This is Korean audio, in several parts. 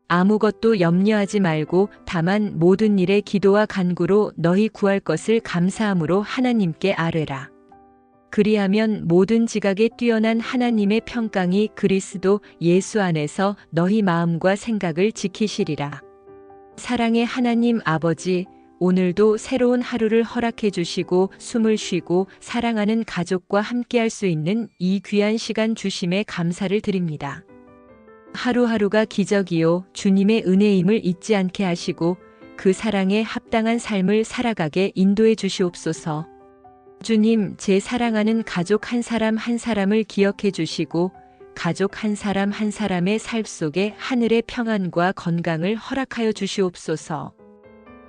아무것도 염려하지 말고 다만 모든 일에 기도와 간구로 너희 구할 것을 감사함으로 하나님께 아뢰라. 그리하면 모든 지각에 뛰어난 하나님의 평강이 그리스도 예수 안에서 너희 마음과 생각을 지키시리라. 사랑의 하나님 아버지, 오늘도 새로운 하루를 허락해 주시고 숨을 쉬고 사랑하는 가족과 함께할 수 있는 이 귀한 시간 주심에 감사를 드립니다. 하루하루가 기적이요 주님의 은혜임을 잊지 않게 하시고 그 사랑에 합당한 삶을 살아가게 인도해 주시옵소서. 주님, 제 사랑하는 가족 한 사람 한 사람을 기억해 주시고 가족 한 사람 한 사람의 삶 속에 하늘의 평안과 건강을 허락하여 주시옵소서.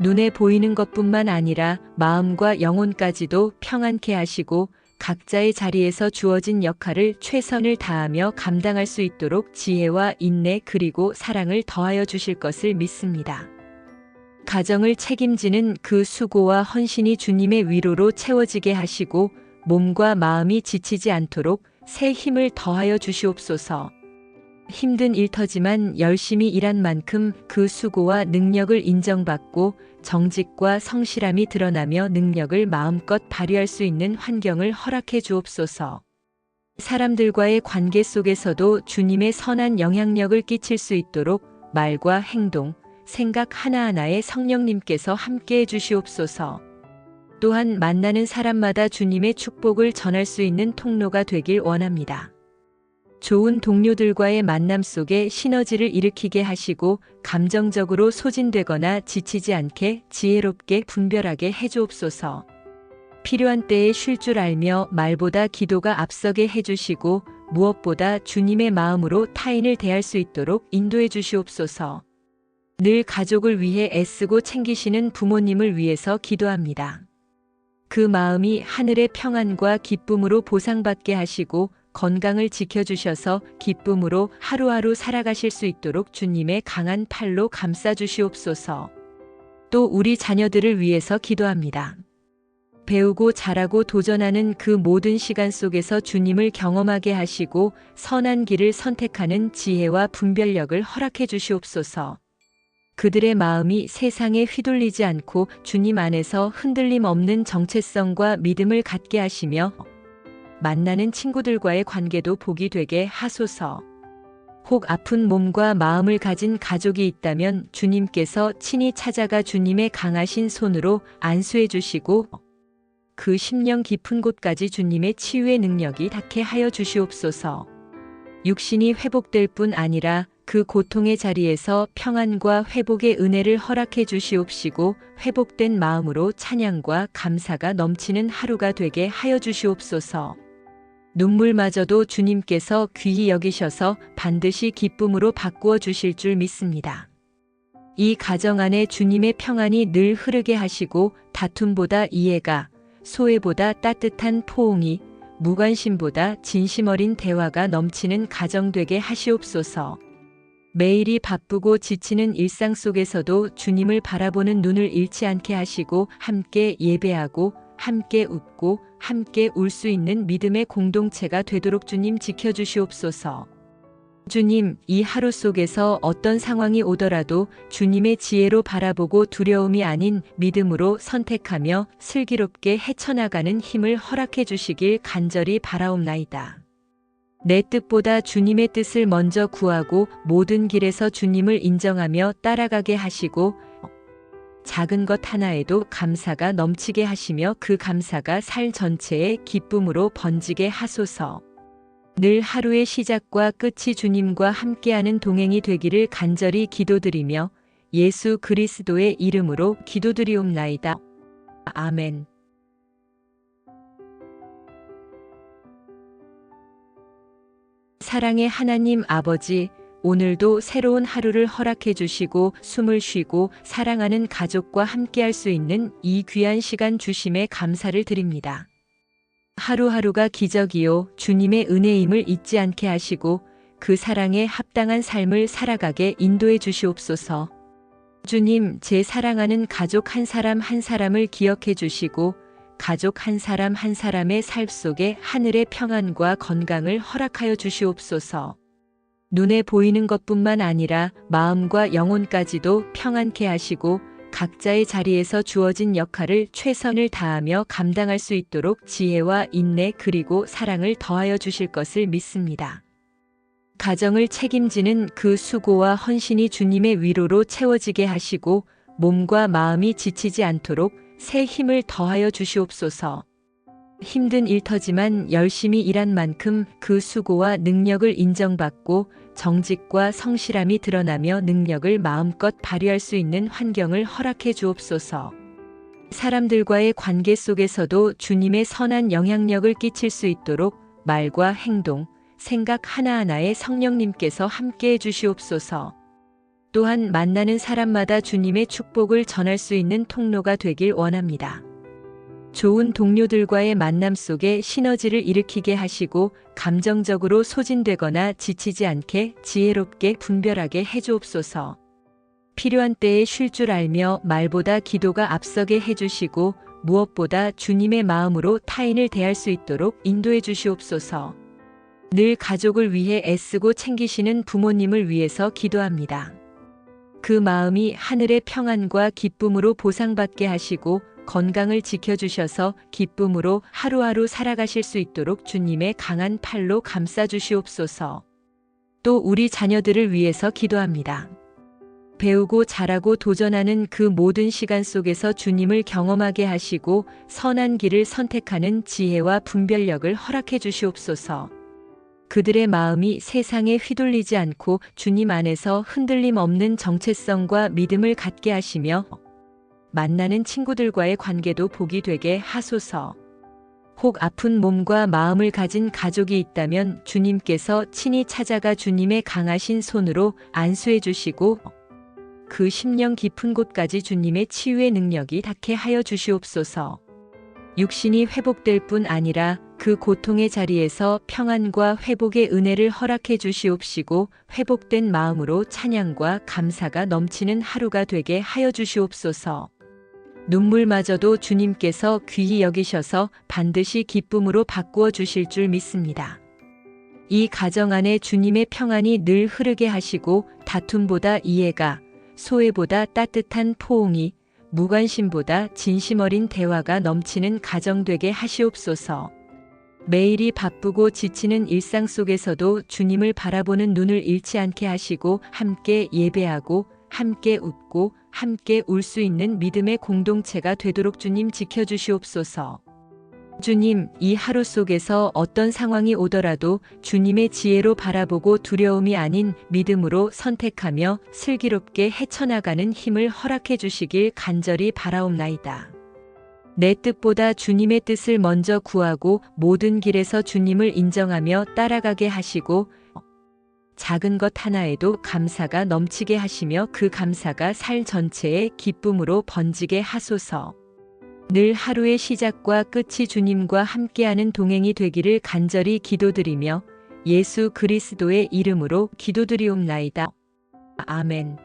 눈에 보이는 것뿐만 아니라 마음과 영혼까지도 평안케 하시고 각자의 자리에서 주어진 역할을 최선을 다하며 감당할 수 있도록 지혜와 인내 그리고 사랑을 더하여 주실 것을 믿습니다. 가정을 책임지는 그 수고와 헌신이 주님의 위로로 채워지게 하시고 몸과 마음이 지치지 않도록 새 힘을 더하여 주시옵소서. 힘든 일터지만 열심히 일한 만큼 그 수고와 능력을 인정받고 정직과 성실함이 드러나며 능력을 마음껏 발휘할 수 있는 환경을 허락해 주옵소서. 사람들과의 관계 속에서도 주님의 선한 영향력을 끼칠 수 있도록 말과 행동, 생각 하나하나에 성령님께서 함께해 주시옵소서. 또한 만나는 사람마다 주님의 축복을 전할 수 있는 통로가 되길 원합니다. 좋은 동료들과의 만남 속에 시너지를 일으키게 하시고 감정적으로 소진되거나 지치지 않게 지혜롭게 분별하게 해주옵소서. 필요한 때에 쉴 줄 알며 말보다 기도가 앞서게 해주시고 무엇보다 주님의 마음으로 타인을 대할 수 있도록 인도해 주시옵소서. 늘 가족을 위해 애쓰고 챙기시는 부모님을 위해서 기도합니다. 그 마음이 하늘의 평안과 기쁨으로 보상받게 하시고 건강을 지켜주셔서 기쁨으로 하루하루 살아가실 수 있도록 주님의 강한 팔로 감싸주시옵소서. 또 우리 자녀들을 위해서 기도합니다. 배우고 자라고 도전하는 그 모든 시간 속에서 주님을 경험하게 하시고 선한 길을 선택하는 지혜와 분별력을 허락해 주시옵소서. 그들의 마음이 세상에 휘둘리지 않고 주님 안에서 흔들림 없는 정체성과 믿음을 갖게 하시며 만나는 친구들과의 관계도 복이 되게 하소서. 혹 아픈 몸과 마음을 가진 가족이 있다면 주님께서 친히 찾아가 주님의 강하신 손으로 안수해 주시고 그 심령 깊은 곳까지 주님의 치유의 능력이 닿게 하여 주시옵소서. 육신이 회복될 뿐 아니라 그 고통의 자리에서 평안과 회복의 은혜를 허락해 주시옵시고 회복된 마음으로 찬양과 감사가 넘치는 하루가 되게 하여 주시옵소서. 눈물마저도 주님께서 귀히 여기셔서 반드시 기쁨으로 바꾸어 주실 줄 믿습니다. 이 가정 안에 주님의 평안이 늘 흐르게 하시고 다툼보다 이해가, 소외보다 따뜻한 포옹이, 무관심보다 진심 어린 대화가 넘치는 가정 되게 하시옵소서. 매일이 바쁘고 지치는 일상 속에서도 주님을 바라보는 눈을 잃지 않게 하시고 함께 예배하고 함께 웃고 함께 울 수 있는 믿음의 공동체가 되도록 주님 지켜주시옵소서. 주님, 이 하루 속에서 어떤 상황이 오더라도 주님의 지혜로 바라보고 두려움이 아닌 믿음으로 선택하며 슬기롭게 헤쳐나가는 힘을 허락해 주시길 간절히 바라옵나이다. 내 뜻보다 주님의 뜻을 먼저 구하고 모든 길에서 주님을 인정하며 따라가게 하시고 작은 것 하나에도 감사가 넘치게 하시며 그 감사가 살 전체에 기쁨으로 번지게 하소서. 늘 하루의 시작과 끝이 주님과 함께하는 동행이 되기를 간절히 기도드리며 예수 그리스도의 이름으로 기도드리옵나이다. 아멘. 사랑의 하나님 아버지, 오늘도 새로운 하루를 허락해 주시고 숨을 쉬고 사랑하는 가족과 함께할 수 있는 이 귀한 시간 주심에 감사를 드립니다. 하루하루가 기적이요 주님의 은혜임을 잊지 않게 하시고 그 사랑에 합당한 삶을 살아가게 인도해 주시옵소서. 주님, 제 사랑하는 가족 한 사람 한 사람을 기억해 주시고 가족 한 사람 한 사람의 삶 속에 하늘의 평안과 건강을 허락하여 주시옵소서. 눈에 보이는 것뿐만 아니라 마음과 영혼까지도 평안케 하시고 각자의 자리에서 주어진 역할을 최선을 다하며 감당할 수 있도록 지혜와 인내 그리고 사랑을 더하여 주실 것을 믿습니다. 가정을 책임지는 그 수고와 헌신이 주님의 위로로 채워지게 하시고 몸과 마음이 지치지 않도록 새 힘을 더하여 주시옵소서. 힘든 일터지만 열심히 일한 만큼 그 수고와 능력을 인정받고 정직과 성실함이 드러나며 능력을 마음껏 발휘할 수 있는 환경을 허락해 주옵소서. 사람들과의 관계 속에서도 주님의 선한 영향력을 끼칠 수 있도록 말과 행동, 생각 하나하나에 성령님께서 함께해 주시옵소서. 또한 만나는 사람마다 주님의 축복을 전할 수 있는 통로가 되길 원합니다. 좋은 동료들과의 만남 속에 시너지를 일으키게 하시고 감정적으로 소진되거나 지치지 않게 지혜롭게 분별하게 해주옵소서. 필요한 때에 쉴 줄 알며 말보다 기도가 앞서게 해주시고 무엇보다 주님의 마음으로 타인을 대할 수 있도록 인도해 주시옵소서. 늘 가족을 위해 애쓰고 챙기시는 부모님을 위해서 기도합니다. 그 마음이 하늘의 평안과 기쁨으로 보상받게 하시고 건강을 지켜주셔서 기쁨으로 하루하루 살아가실 수 있도록 주님의 강한 팔로 감싸주시옵소서. 또 우리 자녀들을 위해서 기도합니다. 배우고 자라고 도전하는 그 모든 시간 속에서 주님을 경험하게 하시고 선한 길을 선택하는 지혜와 분별력을 허락해 주시옵소서. 그들의 마음이 세상에 휘둘리지 않고 주님 안에서 흔들림 없는 정체성과 믿음을 갖게 하시며 만나는 친구들과의 관계도 복이 되게 하소서. 혹 아픈 몸과 마음을 가진 가족이 있다면 주님께서 친히 찾아가 주님의 강하신 손으로 안수해 주시고 그 심령 깊은 곳까지 주님의 치유의 능력이 닿게 하여 주시옵소서. 육신이 회복될 뿐 아니라 그 고통의 자리에서 평안과 회복의 은혜를 허락해 주시옵시고 회복된 마음으로 찬양과 감사가 넘치는 하루가 되게 하여 주시옵소서. 눈물마저도 주님께서 귀히 여기셔서 반드시 기쁨으로 바꾸어 주실 줄 믿습니다. 이 가정 안에 주님의 평안이 늘 흐르게 하시고 다툼보다 이해가, 소외보다 따뜻한 포옹이, 무관심보다 진심 어린 대화가 넘치는 가정 되게 하시옵소서. 매일이 바쁘고 지치는 일상 속에서도 주님을 바라보는 눈을 잃지 않게 하시고 함께 예배하고 함께 웃고 함께 울 수 있는 믿음의 공동체가 되도록 주님 지켜주시옵소서. 주님, 이 하루 속에서 어떤 상황이 오더라도 주님의 지혜로 바라보고 두려움이 아닌 믿음으로 선택하며 슬기롭게 헤쳐나가는 힘을 허락해 주시길 간절히 바라옵나이다. 내 뜻보다 주님의 뜻을 먼저 구하고 모든 길에서 주님을 인정하며 따라가게 하시고 작은 것 하나에도 감사가 넘치게 하시며 그 감사가 살 전체에 기쁨으로 번지게 하소서. 늘 하루의 시작과 끝이 주님과 함께하는 동행이 되기를 간절히 기도드리며 예수 그리스도의 이름으로 기도드리옵나이다. 아멘.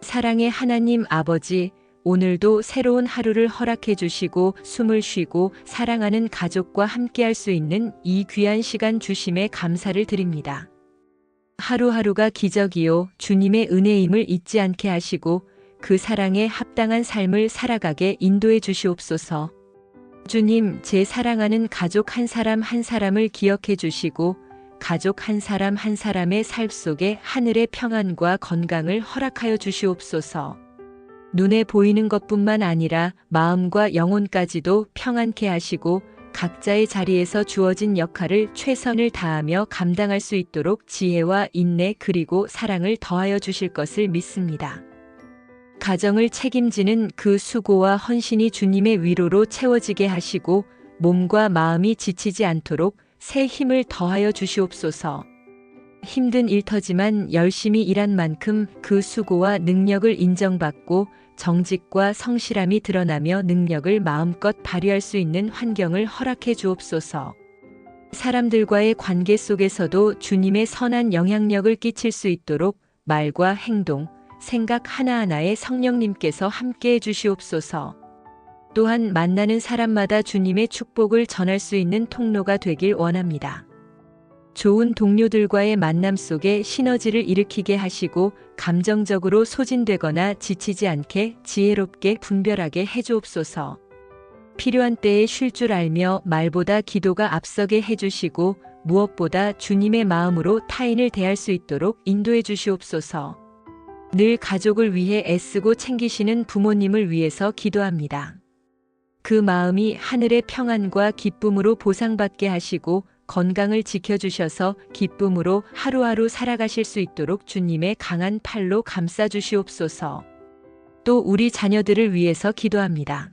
사랑의 하나님 아버지, 오늘도 새로운 하루를 허락해 주시고 숨을 쉬고 사랑하는 가족과 함께할 수 있는 이 귀한 시간 주심에 감사를 드립니다. 하루하루가 기적이요 주님의 은혜임을 잊지 않게 하시고 그 사랑에 합당한 삶을 살아가게 인도해 주시옵소서. 주님, 제 사랑하는 가족 한 사람 한 사람을 기억해 주시고 가족 한 사람 한 사람의 삶 속에 하늘의 평안과 건강을 허락하여 주시옵소서. 눈에 보이는 것뿐만 아니라 마음과 영혼까지도 평안케 하시고 각자의 자리에서 주어진 역할을 최선을 다하며 감당할 수 있도록 지혜와 인내 그리고 사랑을 더하여 주실 것을 믿습니다. 가정을 책임지는 그 수고와 헌신이 주님의 위로로 채워지게 하시고 몸과 마음이 지치지 않도록 새 힘을 더하여 주시옵소서. 힘든 일터지만 열심히 일한 만큼 그 수고와 능력을 인정받고 정직과 성실함이 드러나며 능력을 마음껏 발휘할 수 있는 환경을 허락해 주옵소서. 사람들과의 관계 속에서도 주님의 선한 영향력을 끼칠 수 있도록 말과 행동, 생각 하나하나에 성령님께서 함께해 주시옵소서. 또한 만나는 사람마다 주님의 축복을 전할 수 있는 통로가 되길 원합니다. 좋은 동료들과의 만남 속에 시너지를 일으키게 하시고 감정적으로 소진되거나 지치지 않게 지혜롭게 분별하게 해주옵소서. 필요한 때에 쉴 줄 알며 말보다 기도가 앞서게 해주시고 무엇보다 주님의 마음으로 타인을 대할 수 있도록 인도해 주시옵소서. 늘 가족을 위해 애쓰고 챙기시는 부모님을 위해서 기도합니다. 그 마음이 하늘의 평안과 기쁨으로 보상받게 하시고 건강을 지켜주셔서 기쁨으로 하루하루 살아가실 수 있도록 주님의 강한 팔로 감싸주시옵소서. 또 우리 자녀들을 위해서 기도합니다.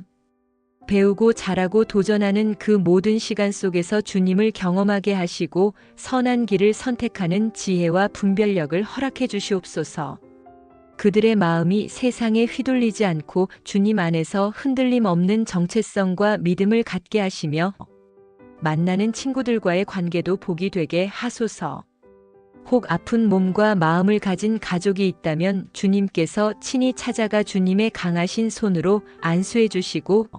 배우고 자라고 도전하는 그 모든 시간 속에서 주님을 경험하게 하시고 선한 길을 선택하는 지혜와 분별력을 허락해 주시옵소서. 그들의 마음이 세상에 휘둘리지 않고 주님 안에서 흔들림 없는 정체성과 믿음을 갖게 하시며 만나는 친구들과의 관계도 복이 되게 하소서. 혹 아픈 몸과 마음을 가진 가족이 있다면 주님께서 친히 찾아가 주님의 강하신 손으로 안수해 주시고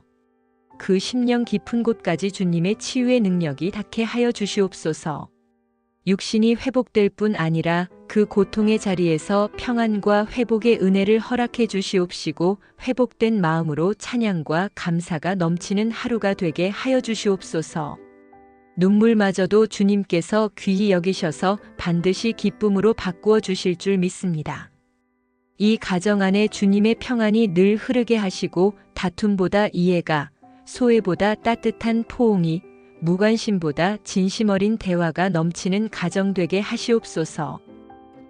그 심령 깊은 곳까지 주님의 치유의 능력이 닿게 하여 주시옵소서. 육신이 회복될 뿐 아니라 그 고통의 자리에서 평안과 회복의 은혜를 허락해 주시옵시고 회복된 마음으로 찬양과 감사가 넘치는 하루가 되게 하여 주시옵소서. 눈물마저도 주님께서 귀히 여기셔서 반드시 기쁨으로 바꾸어 주실 줄 믿습니다. 이 가정 안에 주님의 평안이 늘 흐르게 하시고 다툼보다 이해가, 소외보다 따뜻한 포옹이, 무관심보다 진심 어린 대화가 넘치는 가정 되게 하시옵소서.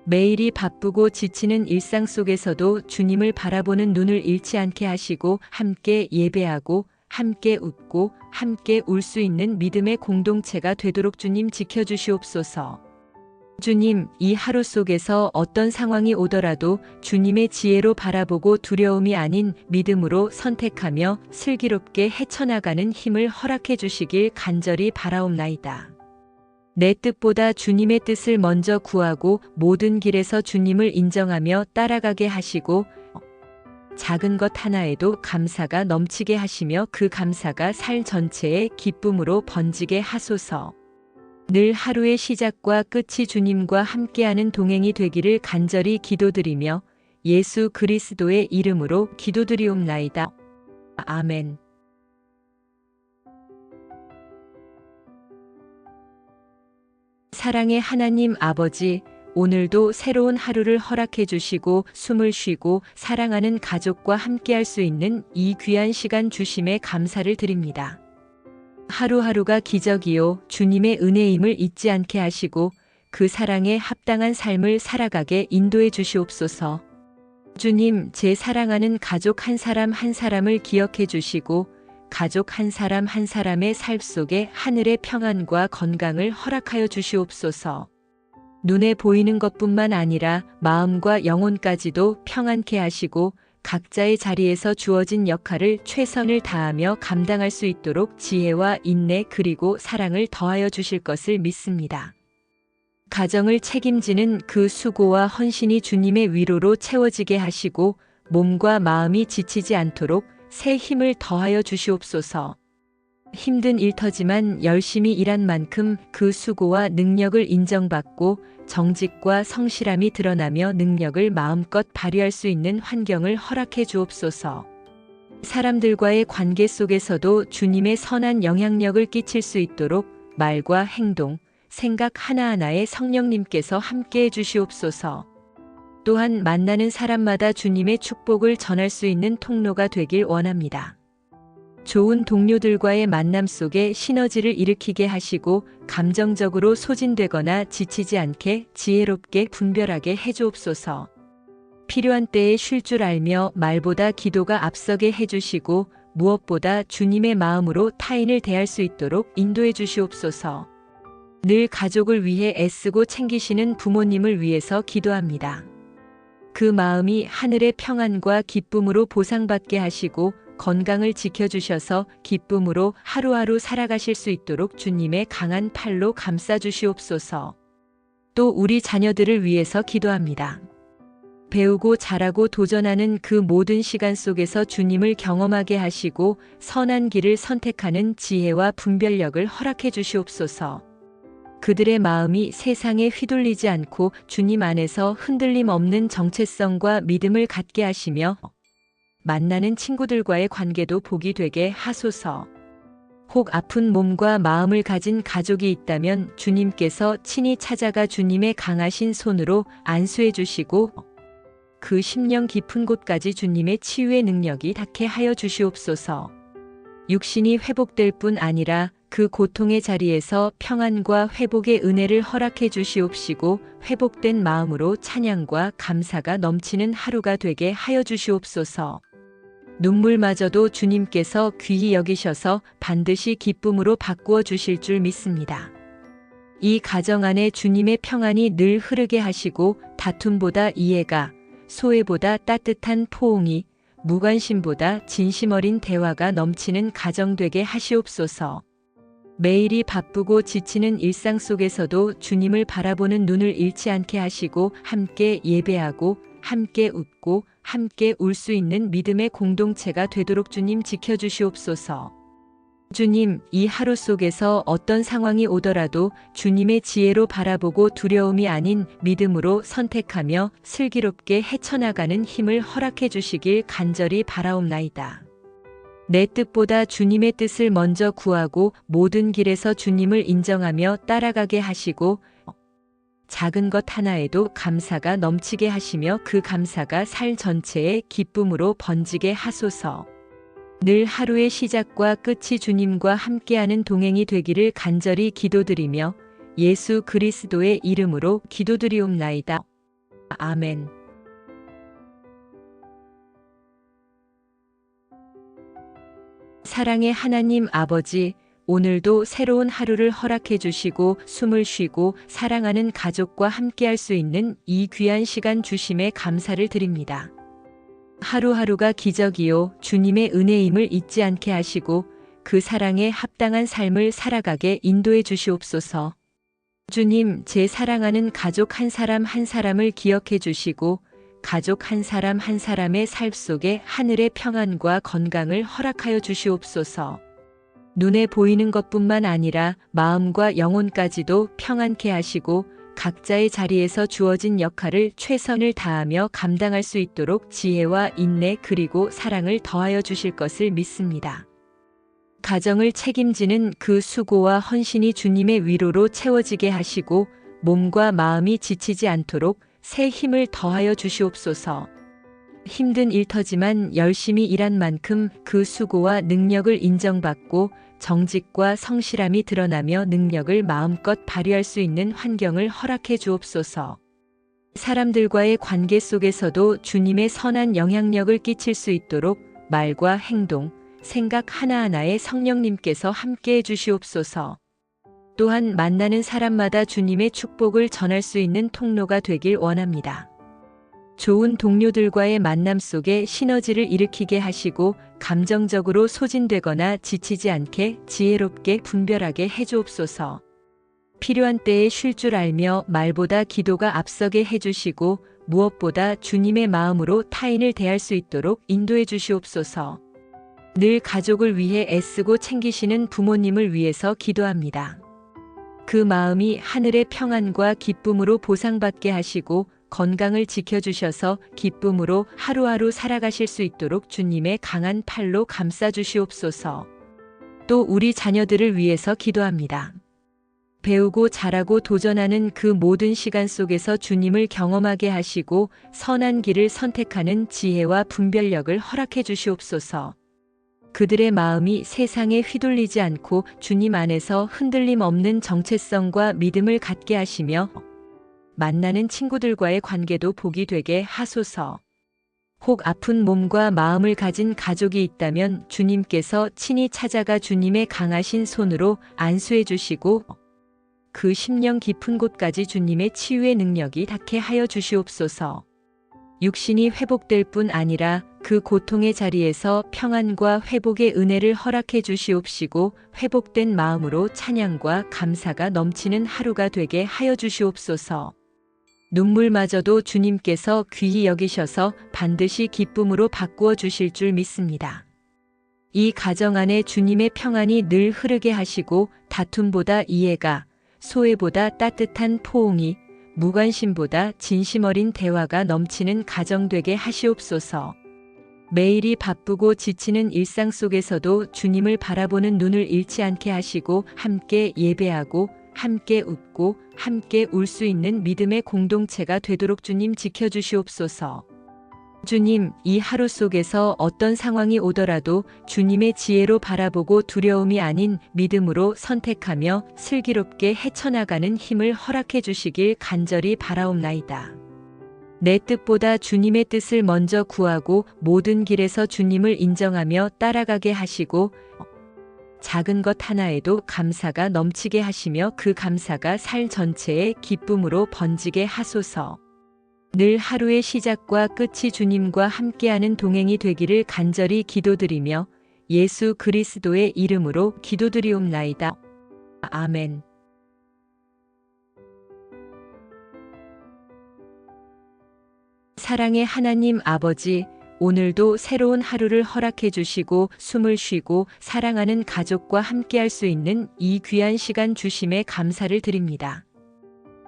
매일이 바쁘고 지치는 일상 속에서도 주님을 바라보는 눈을 잃지 않게 하시고 함께 예배하고 함께 웃고 함께 울 수 있는 믿음의 공동체가 되도록 주님 지켜주시옵소서. 주님, 이 하루 속에서 어떤 상황이 오더라도 주님의 지혜로 바라보고 두려움이 아닌 믿음으로 선택하며 슬기롭게 헤쳐나가는 힘을 허락해 주시길 간절히 바라옵나이다. 내 뜻보다 주님의 뜻을 먼저 구하고 모든 길에서 주님을 인정하며 따라가게 하시고 작은 것 하나에도 감사가 넘치게 하시며 그 감사가 살 전체에 기쁨으로 번지게 하소서. 늘 하루의 시작과 끝이 주님과 함께하는 동행이 되기를 간절히 기도드리며 예수 그리스도의 이름으로 기도드리옵나이다. 아멘. 사랑의 하나님 아버지, 오늘도 새로운 하루를 허락해 주시고 숨을 쉬고 사랑하는 가족과 함께할 수 있는 이 귀한 시간 주심에 감사를 드립니다. 하루하루가 기적이요 주님의 은혜임을 잊지 않게 하시고 그 사랑에 합당한 삶을 살아가게 인도해 주시옵소서. 주님, 제 사랑하는 가족 한 사람 한 사람을 기억해 주시고 가족 한 사람 한 사람의 삶 속에 하늘의 평안과 건강을 허락하여 주시옵소서. 눈에 보이는 것뿐만 아니라 마음과 영혼까지도 평안케 하시고 각자의 자리에서 주어진 역할을 최선을 다하며 감당할 수 있도록 지혜와 인내 그리고 사랑을 더하여 주실 것을 믿습니다. 가정을 책임지는 그 수고와 헌신이 주님의 위로로 채워지게 하시고 몸과 마음이 지치지 않도록 새 힘을 더하여 주시옵소서. 힘든 일터지만 열심히 일한 만큼 그 수고와 능력을 인정받고 정직과 성실함이 드러나며 능력을 마음껏 발휘할 수 있는 환경을 허락해 주옵소서. 사람들과의 관계 속에서도 주님의 선한 영향력을 끼칠 수 있도록 말과 행동, 생각 하나하나에 성령님께서 함께해 주시옵소서. 또한 만나는 사람마다 주님의 축복을 전할 수 있는 통로가 되길 원합니다. 좋은 동료들과의 만남 속에 시너지를 일으키게 하시고 감정적으로 소진되거나 지치지 않게 지혜롭게 분별하게 해주옵소서. 필요한 때에 쉴 줄 알며 말보다 기도가 앞서게 해주시고 무엇보다 주님의 마음으로 타인을 대할 수 있도록 인도해 주시옵소서. 늘 가족을 위해 애쓰고 챙기시는 부모님을 위해서 기도합니다. 그 마음이 하늘의 평안과 기쁨으로 보상받게 하시고 건강을 지켜주셔서 기쁨으로 하루하루 살아가실 수 있도록 주님의 강한 팔로 감싸주시옵소서. 또 우리 자녀들을 위해서 기도합니다. 배우고 자라고 도전하는 그 모든 시간 속에서 주님을 경험하게 하시고 선한 길을 선택하는 지혜와 분별력을 허락해 주시옵소서. 그들의 마음이 세상에 휘둘리지 않고 주님 안에서 흔들림 없는 정체성과 믿음을 갖게 하시며 만나는 친구들과의 관계도 복이 되게 하소서. 혹 아픈 몸과 마음을 가진 가족이 있다면 주님께서 친히 찾아가 주님의 강하신 손으로 안수해 주시고 그 심령 깊은 곳까지 주님의 치유의 능력이 닿게 하여 주시옵소서. 육신이 회복될 뿐 아니라 그 고통의 자리에서 평안과 회복의 은혜를 허락해 주시옵시고 회복된 마음으로 찬양과 감사가 넘치는 하루가 되게 하여 주시옵소서. 눈물마저도 주님께서 귀히 여기셔서 반드시 기쁨으로 바꾸어 주실 줄 믿습니다. 이 가정 안에 주님의 평안이 늘 흐르게 하시고 다툼보다 이해가, 소외보다 따뜻한 포옹이, 무관심보다 진심 어린 대화가 넘치는 가정 되게 하시옵소서. 매일이 바쁘고 지치는 일상 속에서도 주님을 바라보는 눈을 잃지 않게 하시고 함께 예배하고 함께 웃고 함께 울 수 있는 믿음의 공동체가 되도록 주님 지켜주시옵소서. 주님, 이 하루 속에서 어떤 상황이 오더라도 주님의 지혜로 바라보고 두려움이 아닌 믿음으로 선택하며 슬기롭게 헤쳐나가는 힘을 허락해 주시길 간절히 바라옵나이다. 내 뜻보다 주님의 뜻을 먼저 구하고 모든 길에서 주님을 인정하며 따라가게 하시고 작은 것 하나에도 감사가 넘치게 하시며 그 감사가 살 전체에 기쁨으로 번지게 하소서. 늘 하루의 시작과 끝이 주님과 함께하는 동행이 되기를 간절히 기도드리며 예수 그리스도의 이름으로 기도드리옵나이다. 아멘. 사랑의 하나님 아버지, 오늘도 새로운 하루를 허락해 주시고 숨을 쉬고 사랑하는 가족과 함께할 수 있는 이 귀한 시간 주심에 감사를 드립니다. 하루하루가 기적이요 주님의 은혜임을 잊지 않게 하시고 그 사랑에 합당한 삶을 살아가게 인도해 주시옵소서. 주님, 제 사랑하는 가족 한 사람 한 사람을 기억해 주시고 가족 한 사람 한 사람의 삶 속에 하늘의 평안과 건강을 허락하여 주시옵소서. 눈에 보이는 것뿐만 아니라 마음과 영혼까지도 평안케 하시고 각자의 자리에서 주어진 역할을 최선을 다하며 감당할 수 있도록 지혜와 인내 그리고 사랑을 더하여 주실 것을 믿습니다. 가정을 책임지는 그 수고와 헌신이 주님의 위로로 채워지게 하시고 몸과 마음이 지치지 않도록 새 힘을 더하여 주시옵소서. 힘든 일터지만 열심히 일한 만큼 그 수고와 능력을 인정받고 정직과 성실함이 드러나며 능력을 마음껏 발휘할 수 있는 환경을 허락해 주옵소서. 사람들과의 관계 속에서도 주님의 선한 영향력을 끼칠 수 있도록 말과 행동, 생각 하나하나에 성령님께서 함께해 주시옵소서. 또한 만나는 사람마다 주님의 축복을 전할 수 있는 통로가 되길 원합니다. 좋은 동료들과의 만남 속에 시너지를 일으키게 하시고 감정적으로 소진되거나 지치지 않게 지혜롭게 분별하게 해주옵소서. 필요한 때에 쉴 줄 알며 말보다 기도가 앞서게 해주시고 무엇보다 주님의 마음으로 타인을 대할 수 있도록 인도해 주시옵소서. 늘 가족을 위해 애쓰고 챙기시는 부모님을 위해서 기도합니다. 그 마음이 하늘의 평안과 기쁨으로 보상받게 하시고 건강을 지켜주셔서 기쁨으로 하루하루 살아가실 수 있도록 주님의 강한 팔로 감싸주시옵소서. 또 우리 자녀들을 위해서 기도합니다. 배우고 자라고 도전하는 그 모든 시간 속에서 주님을 경험하게 하시고 선한 길을 선택하는 지혜와 분별력을 허락해 주시옵소서. 그들의 마음이 세상에 휘둘리지 않고 주님 안에서 흔들림 없는 정체성과 믿음을 갖게 하시며 만나는 친구들과의 관계도 복이 되게 하소서. 혹 아픈 몸과 마음을 가진 가족이 있다면 주님께서 친히 찾아가 주님의 강하신 손으로 안수해 주시고 그 심령 깊은 곳까지 주님의 치유의 능력이 닿게 하여 주시옵소서. 육신이 회복될 뿐 아니라 그 고통의 자리에서 평안과 회복의 은혜를 허락해 주시옵시고 회복된 마음으로 찬양과 감사가 넘치는 하루가 되게 하여 주시옵소서. 눈물마저도 주님께서 귀히 여기셔서 반드시 기쁨으로 바꾸어 주실 줄 믿습니다. 이 가정 안에 주님의 평안이 늘 흐르게 하시고 다툼보다 이해가, 소외보다 따뜻한 포옹이, 무관심보다 진심 어린 대화가 넘치는 가정 되게 하시옵소서. 매일이 바쁘고 지치는 일상 속에서도 주님을 바라보는 눈을 잃지 않게 하시고 함께 예배하고 함께 웃고 함께 울 수 있는 믿음의 공동체가 되도록 주님 지켜주시옵소서. 주님, 이 하루 속에서 어떤 상황이 오더라도 주님의 지혜로 바라보고 두려움이 아닌 믿음으로 선택하며 슬기롭게 헤쳐나가는 힘을 허락해 주시길 간절히 바라옵나이다. 내 뜻보다 주님의 뜻을 먼저 구하고 모든 길에서 주님을 인정하며 따라가게 하시고 작은 것 하나에도 감사가 넘치게 하시며 그 감사가 살 전체에 기쁨으로 번지게 하소서. 늘 하루의 시작과 끝이 주님과 함께하는 동행이 되기를 간절히 기도드리며 예수 그리스도의 이름으로 기도드리옵나이다. 아멘. 사랑의 하나님 아버지, 오늘도 새로운 하루를 허락해 주시고 숨을 쉬고 사랑하는 가족과 함께할 수 있는 이 귀한 시간 주심에 감사를 드립니다.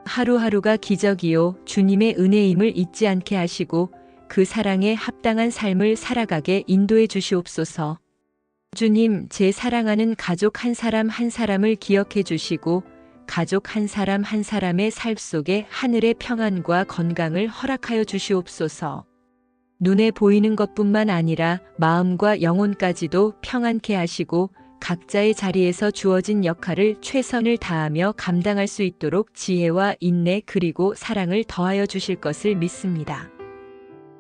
하루하루가 기적이요 주님의 은혜임을 잊지 않게 하시고 그 사랑에 합당한 삶을 살아가게 인도해 주시옵소서. 주님, 제 사랑하는 가족 한 사람 한 사람을 기억해 주시고 가족 한 사람 한 사람의 삶 속에 하늘의 평안과 건강을 허락하여 주시옵소서. 눈에 보이는 것뿐만 아니라 마음과 영혼까지도 평안케 하시고 각자의 자리에서 주어진 역할을 최선을 다하며 감당할 수 있도록 지혜와 인내 그리고 사랑을 더하여 주실 것을 믿습니다.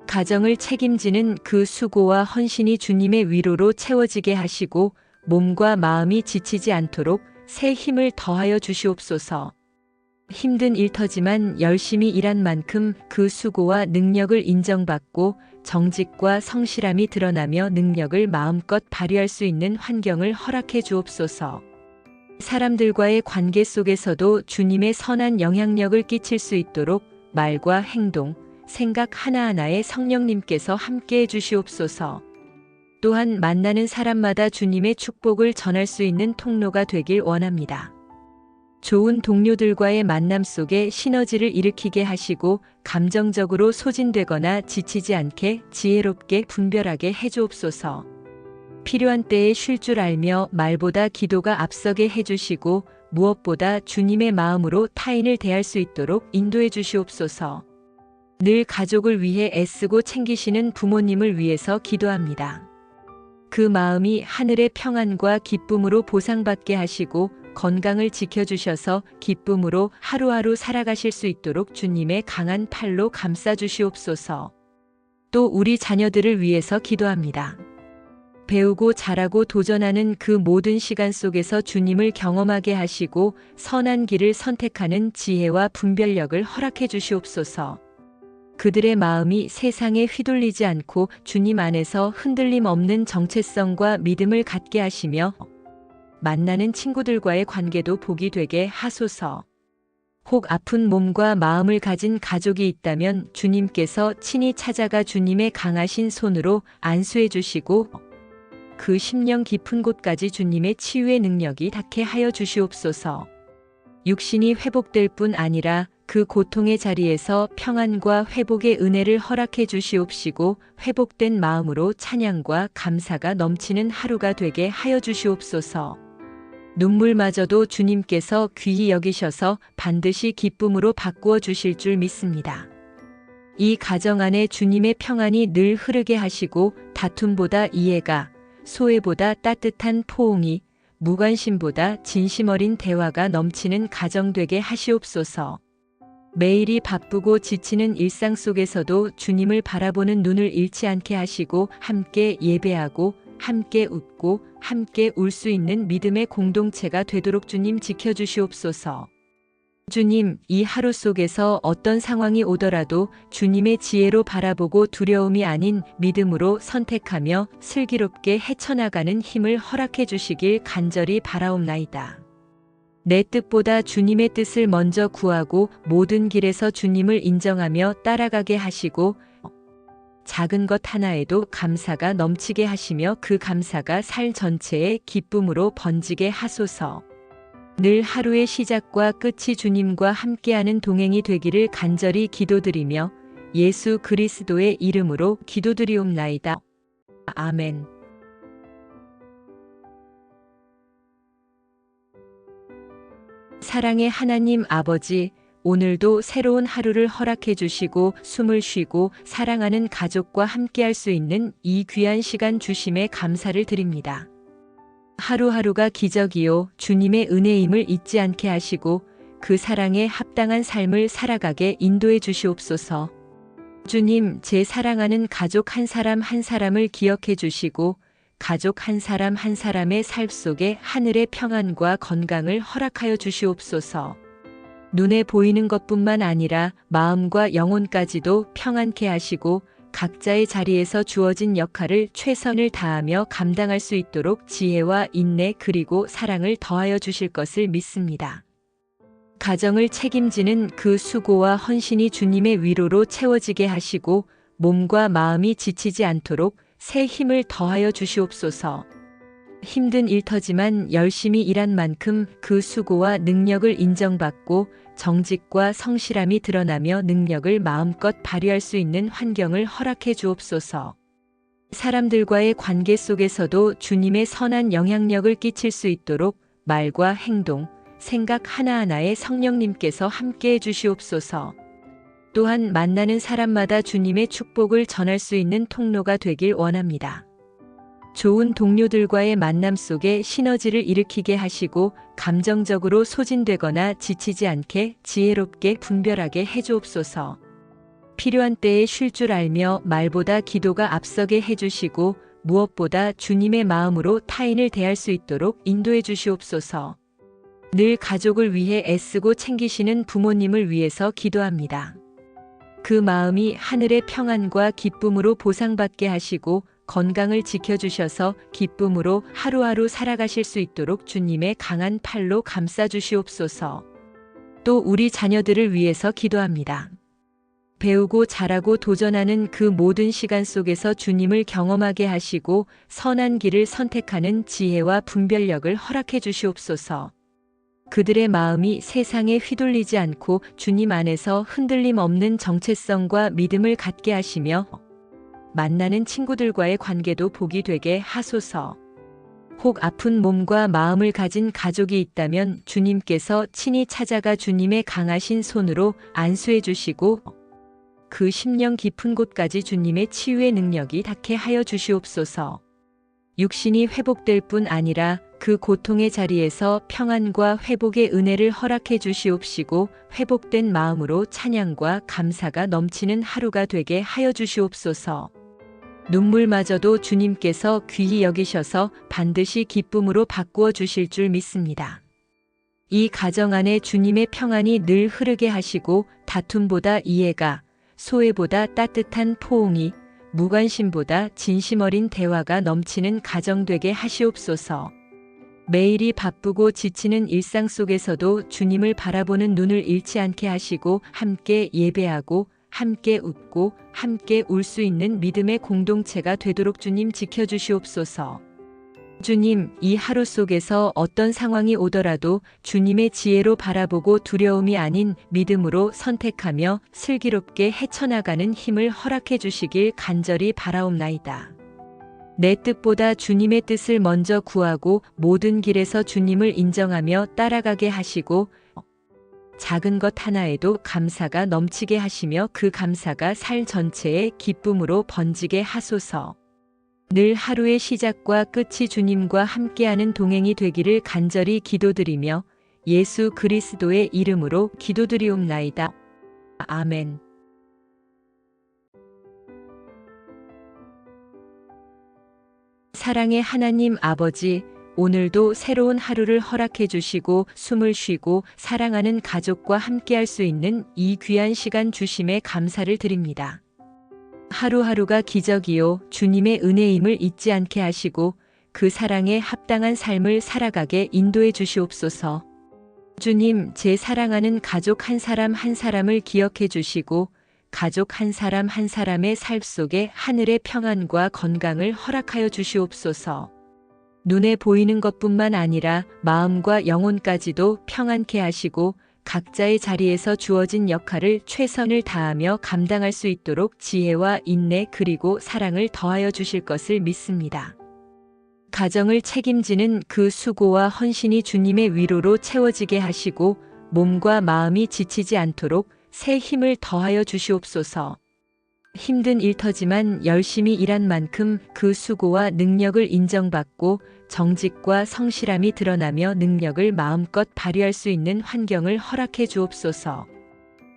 가정을 책임지는 그 수고와 헌신이 주님의 위로로 채워지게 하시고 몸과 마음이 지치지 않도록 새 힘을 더하여 주시옵소서. 힘든 일터지만 열심히 일한 만큼 그 수고와 능력을 인정받고 정직과 성실함이 드러나며 능력을 마음껏 발휘할 수 있는 환경을 허락해 주옵소서. 사람들과의 관계 속에서도 주님의 선한 영향력을 끼칠 수 있도록 말과 행동, 생각 하나하나에 성령님께서 함께해 주시옵소서. 또한 만나는 사람마다 주님의 축복을 전할 수 있는 통로가 되길 원합니다. 좋은 동료들과의 만남 속에 시너지를 일으키게 하시고 감정적으로 소진되거나 지치지 않게 지혜롭게 분별하게 해주옵소서. 필요한 때에 쉴 줄 알며 말보다 기도가 앞서게 해주시고 무엇보다 주님의 마음으로 타인을 대할 수 있도록 인도해 주시옵소서. 늘 가족을 위해 애쓰고 챙기시는 부모님을 위해서 기도합니다. 그 마음이 하늘의 평안과 기쁨으로 보상받게 하시고 건강을 지켜주셔서 기쁨으로 하루하루 살아가실 수 있도록 주님의 강한 팔로 감싸주시옵소서. 또 우리 자녀들을 위해서 기도합니다. 배우고 자라고 도전하는 그 모든 시간 속에서 주님을 경험하게 하시고 선한 길을 선택하는 지혜와 분별력을 허락해 주시옵소서. 그들의 마음이 세상에 휘둘리지 않고 주님 안에서 흔들림 없는 정체성과 믿음을 갖게 하시며 만나는 친구들과의 관계도 복이 되게 하소서. 혹 아픈 몸과 마음을 가진 가족이 있다면 주님께서 친히 찾아가 주님의 강하신 손으로 안수해 주시고 그 심령 깊은 곳까지 주님의 치유의 능력이 닿게 하여 주시옵소서. 육신이 회복될 뿐 아니라 그 고통의 자리에서 평안과 회복의 은혜를 허락해 주시옵시고 회복된 마음으로 찬양과 감사가 넘치는 하루가 되게 하여 주시옵소서. 눈물마저도 주님께서 귀히 여기셔서 반드시 기쁨으로 바꾸어 주실 줄 믿습니다. 이 가정 안에 주님의 평안이 늘 흐르게 하시고 다툼보다 이해가, 소외보다 따뜻한 포옹이, 무관심보다 진심 어린 대화가 넘치는 가정 되게 하시옵소서. 매일이 바쁘고 지치는 일상 속에서도 주님을 바라보는 눈을 잃지 않게 하시고 함께 예배하고 함께 웃고 함께 울 수 있는 믿음의 공동체가 되도록 주님 지켜주시옵소서. 주님, 이 하루 속에서 어떤 상황이 오더라도 주님의 지혜로 바라보고 두려움이 아닌 믿음으로 선택하며 슬기롭게 헤쳐나가는 힘을 허락해 주시길 간절히 바라옵나이다. 내 뜻보다 주님의 뜻을 먼저 구하고 모든 길에서 주님을 인정하며 따라가게 하시고 작은 것 하나에도 감사가 넘치게 하시며 그 감사가 살 전체에 기쁨으로 번지게 하소서. 늘 하루의 시작과 끝이 주님과 함께하는 동행이 되기를 간절히 기도드리며 예수 그리스도의 이름으로 기도드리옵나이다. 아멘. 사랑의 하나님 아버지, 오늘도 새로운 하루를 허락해 주시고 숨을 쉬고 사랑하는 가족과 함께할 수 있는 이 귀한 시간 주심에 감사를 드립니다. 하루하루가 기적이요 주님의 은혜임을 잊지 않게 하시고 그 사랑에 합당한 삶을 살아가게 인도해 주시옵소서. 주님, 제 사랑하는 가족 한 사람 한 사람을 기억해 주시고 가족 한 사람 한 사람의 삶 속에 하늘의 평안과 건강을 허락하여 주시옵소서. 눈에 보이는 것뿐만 아니라 마음과 영혼까지도 평안케 하시고 각자의 자리에서 주어진 역할을 최선을 다하며 감당할 수 있도록 지혜와 인내 그리고 사랑을 더하여 주실 것을 믿습니다. 가정을 책임지는 그 수고와 헌신이 주님의 위로로 채워지게 하시고 몸과 마음이 지치지 않도록 새 힘을 더하여 주시옵소서. 힘든 일터지만 열심히 일한 만큼 그 수고와 능력을 인정받고 정직과 성실함이 드러나며 능력을 마음껏 발휘할 수 있는 환경을 허락해 주옵소서. 사람들과의 관계 속에서도 주님의 선한 영향력을 끼칠 수 있도록 말과 행동, 생각 하나하나에 성령님께서 함께해 주시옵소서. 또한 만나는 사람마다 주님의 축복을 전할 수 있는 통로가 되길 원합니다. 좋은 동료들과의 만남 속에 시너지를 일으키게 하시고 감정적으로 소진되거나 지치지 않게 지혜롭게 분별하게 해주옵소서. 필요한 때에 쉴 줄 알며 말보다 기도가 앞서게 해주시고 무엇보다 주님의 마음으로 타인을 대할 수 있도록 인도해 주시옵소서. 늘 가족을 위해 애쓰고 챙기시는 부모님을 위해서 기도합니다. 그 마음이 하늘의 평안과 기쁨으로 보상받게 하시고 건강을 지켜주셔서 기쁨으로 하루하루 살아가실 수 있도록 주님의 강한 팔로 감싸주시옵소서. 또 우리 자녀들을 위해서 기도합니다. 배우고 자라고 도전하는 그 모든 시간 속에서 주님을 경험하게 하시고 선한 길을 선택하는 지혜와 분별력을 허락해 주시옵소서. 그들의 마음이 세상에 휘둘리지 않고 주님 안에서 흔들림 없는 정체성과 믿음을 갖게 하시며 만나는 친구들과의 관계도 복이 되게 하소서. 혹 아픈 몸과 마음을 가진 가족이 있다면 주님께서 친히 찾아가 주님의 강하신 손으로 안수해 주시고 그 심령 깊은 곳까지 주님의 치유의 능력이 닿게 하여 주시옵소서. 육신이 회복될 뿐 아니라 그 고통의 자리에서 평안과 회복의 은혜를 허락해 주시옵시고 회복된 마음으로 찬양과 감사가 넘치는 하루가 되게 하여 주시옵소서. 눈물마저도 주님께서 귀히 여기셔서 반드시 기쁨으로 바꾸어 주실 줄 믿습니다. 이 가정 안에 주님의 평안이 늘 흐르게 하시고 다툼보다 이해가, 소외보다 따뜻한 포옹이, 무관심보다 진심 어린 대화가 넘치는 가정 되게 하시옵소서. 매일이 바쁘고 지치는 일상 속에서도 주님을 바라보는 눈을 잃지 않게 하시고 함께 예배하고 함께 웃고 함께 울 수 있는 믿음의 공동체가 되도록 주님 지켜주시옵소서. 주님, 이 하루 속에서 어떤 상황이 오더라도 주님의 지혜로 바라보고 두려움이 아닌 믿음으로 선택하며 슬기롭게 헤쳐나가는 힘을 허락해 주시길 간절히 바라옵나이다. 내 뜻보다 주님의 뜻을 먼저 구하고 모든 길에서 주님을 인정하며 따라가게 하시고 작은 것 하나에도 감사가 넘치게 하시며 그 감사가 살 전체에 기쁨으로 번지게 하소서. 늘 하루의 시작과 끝이 주님과 함께하는 동행이 되기를 간절히 기도드리며 예수 그리스도의 이름으로 기도드리옵나이다. 아멘. 사랑의 하나님 아버지, 오늘도 새로운 하루를 허락해 주시고 숨을 쉬고 사랑하는 가족과 함께할 수 있는 이 귀한 시간 주심에 감사를 드립니다. 하루하루가 기적이요 주님의 은혜임을 잊지 않게 하시고 그 사랑에 합당한 삶을 살아가게 인도해 주시옵소서. 주님, 제 사랑하는 가족 한 사람 한 사람을 기억해 주시고 가족 한 사람 한 사람의 삶 속에 하늘의 평안과 건강을 허락하여 주시옵소서. 눈에 보이는 것뿐만 아니라 마음과 영혼까지도 평안케 하시고 각자의 자리에서 주어진 역할을 최선을 다하며 감당할 수 있도록 지혜와 인내 그리고 사랑을 더하여 주실 것을 믿습니다. 가정을 책임지는 그 수고와 헌신이 주님의 위로로 채워지게 하시고 몸과 마음이 지치지 않도록 새 힘을 더하여 주시옵소서. 힘든 일터지만 열심히 일한 만큼 그 수고와 능력을 인정받고 정직과 성실함이 드러나며 능력을 마음껏 발휘할 수 있는 환경을 허락해 주옵소서.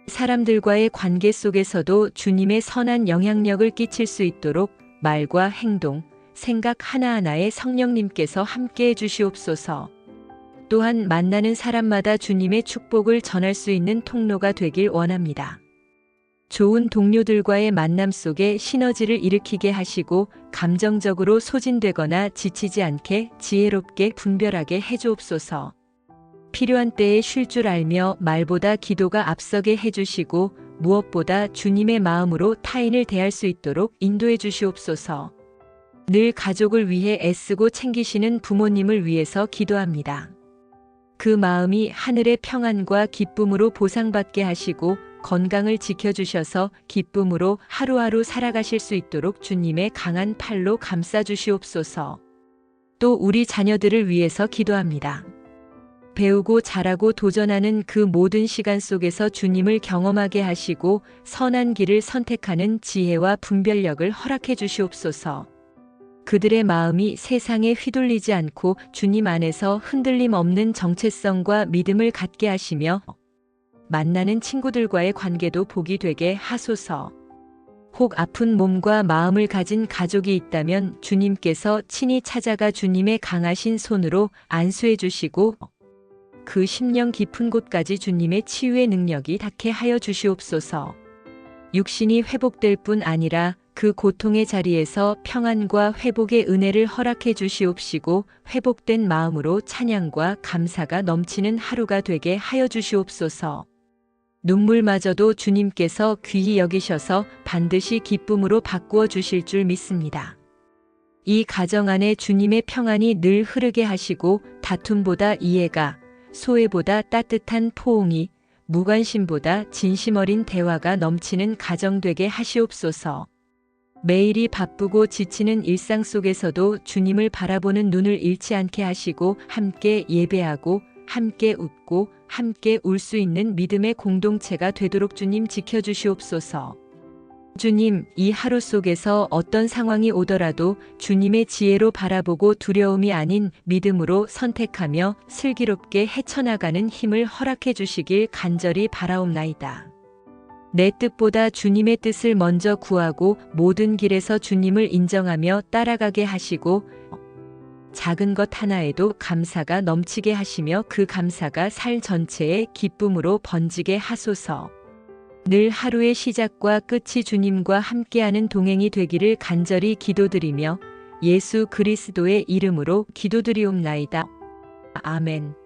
사람들과의 관계 속에서도 주님의 선한 영향력을 끼칠 수 있도록 말과 행동, 생각 하나하나에 성령님께서 함께해 주시옵소서. 또한 만나는 사람마다 주님의 축복을 전할 수 있는 통로가 되길 원합니다. 좋은 동료들과의 만남 속에 시너지를 일으키게 하시고 감정적으로 소진되거나 지치지 않게 지혜롭게 분별하게 해주옵소서. 필요한 때에 쉴 줄 알며 말보다 기도가 앞서게 해주시고 무엇보다 주님의 마음으로 타인을 대할 수 있도록 인도해 주시옵소서. 늘 가족을 위해 애쓰고 챙기시는 부모님을 위해서 기도합니다. 그 마음이 하늘의 평안과 기쁨으로 보상받게 하시고 건강을 지켜주셔서 기쁨으로 하루하루 살아가실 수 있도록 주님의 강한 팔로 감싸주시옵소서. 또 우리 자녀들을 위해서 기도합니다. 배우고 자라고 도전하는 그 모든 시간 속에서 주님을 경험하게 하시고 선한 길을 선택하는 지혜와 분별력을 허락해 주시옵소서. 그들의 마음이 세상에 휘둘리지 않고 주님 안에서 흔들림 없는 정체성과 믿음을 갖게 하시며 만나는 친구들과의 관계도 복이 되게 하소서. 혹 아픈 몸과 마음을 가진 가족이 있다면 주님께서 친히 찾아가 주님의 강하신 손으로 안수해 주시고 그 심령 깊은 곳까지 주님의 치유의 능력이 닿게 하여 주시옵소서. 육신이 회복될 뿐 아니라 그 고통의 자리에서 평안과 회복의 은혜를 허락해 주시옵시고 회복된 마음으로 찬양과 감사가 넘치는 하루가 되게 하여 주시옵소서. 눈물마저도 주님께서 귀히 여기셔서 반드시 기쁨으로 바꾸어 주실 줄 믿습니다. 이 가정 안에 주님의 평안이 늘 흐르게 하시고 다툼보다 이해가, 소외보다 따뜻한 포옹이, 무관심보다 진심 어린 대화가 넘치는 가정 되게 하시옵소서. 매일이 바쁘고 지치는 일상 속에서도 주님을 바라보는 눈을 잃지 않게 하시고 함께 예배하고 함께 웃고 함께 울 수 있는 믿음의 공동체가 되도록 주님 지켜주시옵소서. 주님, 이 하루 속에서 어떤 상황이 오더라도 주님의 지혜로 바라보고 두려움이 아닌 믿음으로 선택하며 슬기롭게 헤쳐나가는 힘을 허락해 주시길 간절히 바라옵나이다. 내 뜻보다 주님의 뜻을 먼저 구하고 모든 길에서 주님을 인정하며 따라가게 하시고 작은 것 하나에도 감사가 넘치게 하시며 그 감사가 살 전체에 기쁨으로 번지게 하소서. 늘 하루의 시작과 끝이 주님과 함께하는 동행이 되기를 간절히 기도드리며 예수 그리스도의 이름으로 기도드리옵나이다. 아멘.